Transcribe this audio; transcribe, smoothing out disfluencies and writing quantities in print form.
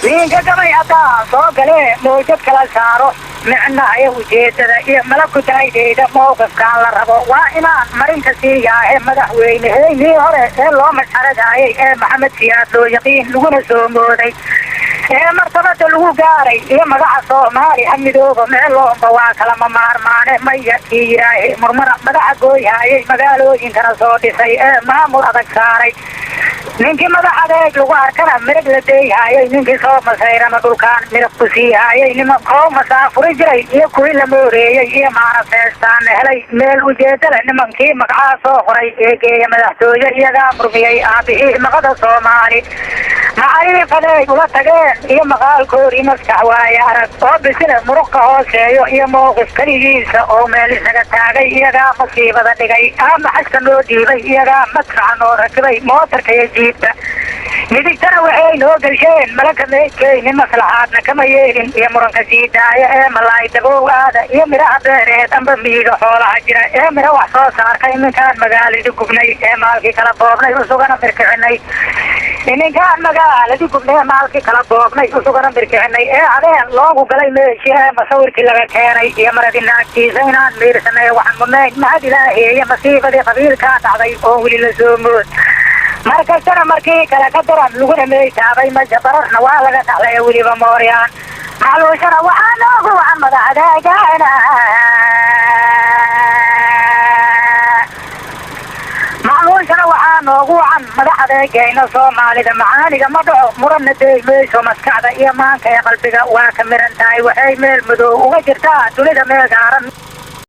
مين كما يعطى صوت له موجود كلا سارو معنا أيه وجيدة إيه ملك تايدة موقف كان لربو وإنا مرين كسية إيه مدحوين إيه نيهورة إيه لو مشارد إيه محمد سياد لو يقين لغنا سومودي إيه مرتبة لغو قاري إيه مدح صومالي حمدوه معلوم بواك لما مارمانه ميكي إيه مرمرة مدح قويها إيه مقالو إنكنا صوتي سي إيه مامو أدك ساري نينكي مدح أدك لغو أركنا مرق لديها إيه نينكي صوم مسيرا مدولكان مرق بسيها إيه نما قوم مسافر جري iyo kuwii la mooreeyay iyo maarafeestaan helay meel ujeedada nimankii magaca soo qoray ee geeya madaxtooye iyaga murmiyay aabihii maqada Soomaali macaarifaday ula tageen iyo maqaalkoodii maskax waaye arag oo bisina muruqa hooseeyo iyo mowqif kaligiisa oo meel isaga taagay iyaga masiibada dhigay ama xaska loo dhiibay iyaga madfacan oo rakibay mootarka iyo jiibta midigtana waxay noo galsheen malaka meydkeyni maslaxaadna kama yeelin iyo muranka sii daaya ee malaay dabowgaada iyo miraha beereed amba miiga xoolaha jira ee mira wax soo saarkay iminkaan magaaladii gubnay ee maalkii kala boobnay usugana birkicinay iminkaan magaaladii gubnay maalkii kala boobnay usugana birkicinay ee adeen loogu galay meeshii ee masawirkii laga keenay iyo maradii naagtiisa inaan miirsanay waxaan mudnayn mahad ilaahiye masiibadii qabiilkaa dhacday oo weli la soo mood markastana markii kale ka daran laguna meeytaabay majabararna waa laga dhaxlay weliba mooryaan معلوشنا وحنوه وعمد عداقانا معلوشنا وحنوه وعمد عداقانا صومالي دمعاني مدعو مرن دي ميشو مسكعدا إيمانك يا قلبك واكمرن تاي وحي ميل مدو وجرتا توليد ميقارن